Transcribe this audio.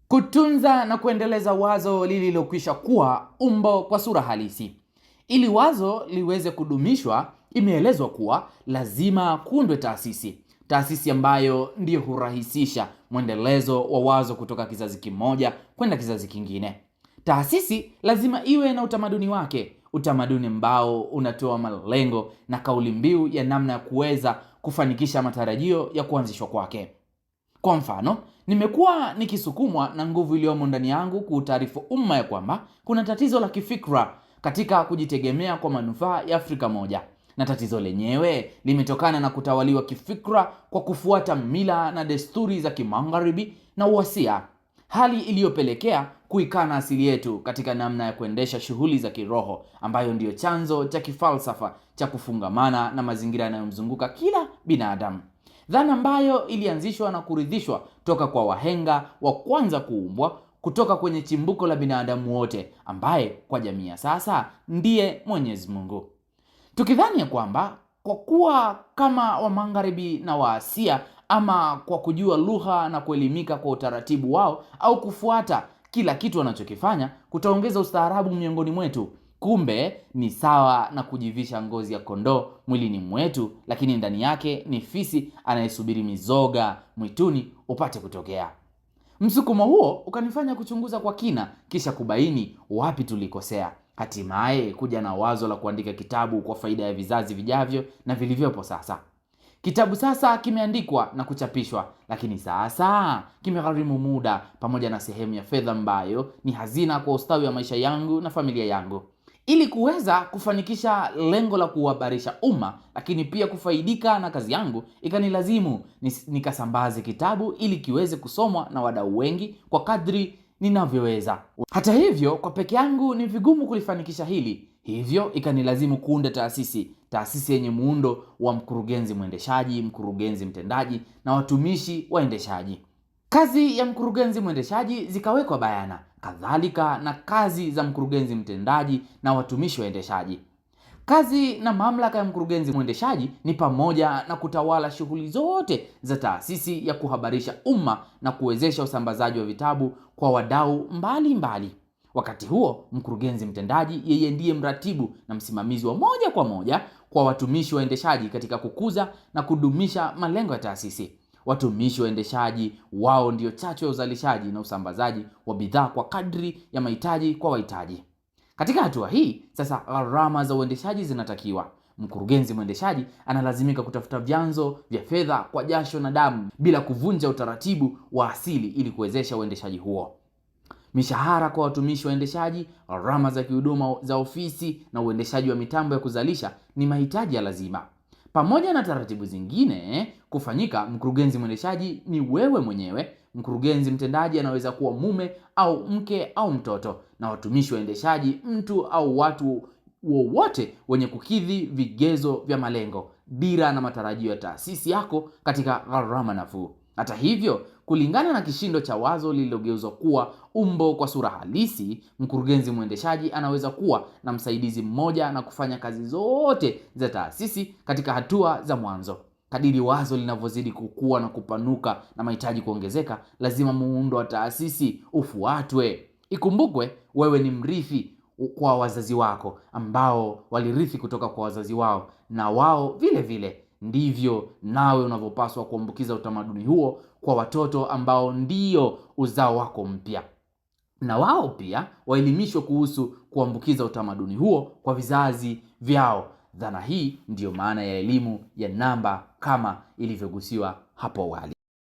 Kutunza na kuendeleza wazo lililokwisha kuwa umbo kwa sura halisi. Ili wazo liweze kudumishwa, imeelezwa kuwa lazima kuundwe taasisi ambayo ndiyo hurahisisha mwendelezo wa wazo kutoka kizazi kimoja kwenda kizazi kingine. Taasisi lazima iwe na utamaduni wake, utamaduni ambao unatoa malengo na kauli mbiu ya namna ya kuweza kufanikisha matarajio ya kuanzishwa kwake. Kwa mfano, nimekuwa nikisukumwa na nguvu iliyomo ndani yangu kuutaarifu umma ya kwamba kuna tatizo la kifikra katika kujitegemea kwa manufaa ya Afrika moja. Na tatizo lenyewe limetokana na kutawaliwa kifikra kwa kufuata mila na desturi za kimagharibi na uasia. Hali iliyopelekea kuikana asili yetu katika namna ya kuendesha shughuli za kiroho, ambayo ndiyo chanzo cha kifalsafa cha kufungamana na mazingira yanayomzunguka kila binadamu. Dhana ambayo ilianzishwa na kuridhishwa toka kwa wahenga wa kwanza kuumbwa kutoka kwenye chimbuko la binadamu wote, ambaye kwa jamii ya sasa ndiye Mwenyezi Mungu. Tukidhani ya kwamba kwa kuwa kama wa magharibi na waasia, ama kwa kujua lugha na kuelimika kwa utaratibu wao, au kufuata kila kitu wanachokifanya kutaongeza ustaarabu miongoni mwetu, kumbe ni sawa na kujivisha ngozi ya kondoo mwilini mwetu, lakini ndani yake ni fisi anayesubiri mizoga mwituni upate kutokea. Msukumo huo ukanifanya kuchunguza kwa kina, kisha kubaini wapi tulikosea. Hatimaye kuja na wazo la kuandika kitabu kwa faida ya vizazi vijavyo na vilivyopo sasa. Kitabu sasa kimeandikwa na kuchapishwa, lakini sasa kimegharimu muda pamoja na sehemu ya fedha ambayo ni hazina kwa ustawi wa maisha yangu na familia yangu. Ili kuweza kufanikisha lengo la kuhabarisha umma, lakini pia kufaidika na kazi yangu, ikanilazimu nikasambaze kitabu ili kiweze kusomwa na wadau wengi kwa kadri ninavyoweza. Hata hivyo, kwa peke yangu ni vigumu kulifanikisha hili. Hivyo ikanilazimu kuunda taasisi yenye muundo wa mkurugenzi mwendeshaji, mkurugenzi mtendaji na watumishi waendeshaji. Kazi ya mkurugenzi mwendeshaji zikawekwa bayana, kadhalika na kazi za mkurugenzi mtendaji na watumishi waendeshaji. Kazi na mamlaka ya mkurugenzi mwendeshaji ni pamoja na kutawala shughuli zote za taasisi ya kuhabarisha umma na kuwezesha usambazaji wa vitabu kwa wadau mbalimbali. Wakati huo, mkurugenzi mtendaji yeye ndiye mratibu na msimamizi wa moja kwa moja kwa watumishi waendeshaji katika kukuza na kudumisha malengo ya taasisi. Watumishi waendeshaji wao ndio chachu ya uzalishaji na usambazaji wa bidhaa kwa kadri ya mahitaji kwa wahitaji. Katika hatua hii, sasa gharama za uendeshaji zinatakiwa. Mkurugenzi mwendeshaji analazimika kutafuta vyanzo vya fedha kwa jasho na damu bila kuvunja utaratibu wa asili ili kuwezesha uendeshaji huo. Mishahara kwa watumishi waendeshaji, gharama za kihuduma za ofisi na uendeshaji wa mitambo ya kuzalisha ni mahitaji ya lazima. Pamoja na taratibu zingine kufanyika, mkurugenzi mwendeshaji ni wewe mwenyewe. Mkurugenzi mtendaji anaweza kuwa mume au mke au mtoto, na watumishi waendeshaji mtu au watu wowote wenye kukidhi vigezo vya malengo, dira na matarajio ya taasisi yako katika gharama nafuu. Hata hivyo, kulingana na kishindo cha wazo lililogeuzwa kuwa umbo kwa sura halisi, mkurugenzi mwendeshaji anaweza kuwa na msaidizi mmoja na kufanya kazi zote za taasisi katika hatua za mwanzo. Kadiri wazo linavyozidi kukua na kupanuka na mahitaji kuongezeka, lazima muundo wa taasisi ufuatwe. Ikumbukwe, wewe ni mrithi kwa wazazi wako ambao walirithi kutoka kwa wazazi wao, na wao vile vile ndivyo nawe unavyopaswa kuambukiza utamaduni huo kwa watoto ambao ndio uzao wako mpya, na wao pia waelimishwe kuhusu kuambukiza utamaduni huo kwa vizazi vyao. Dhana hii ndiyo maana ya elimu ya namba kama ilivyogusiwa hapo awali.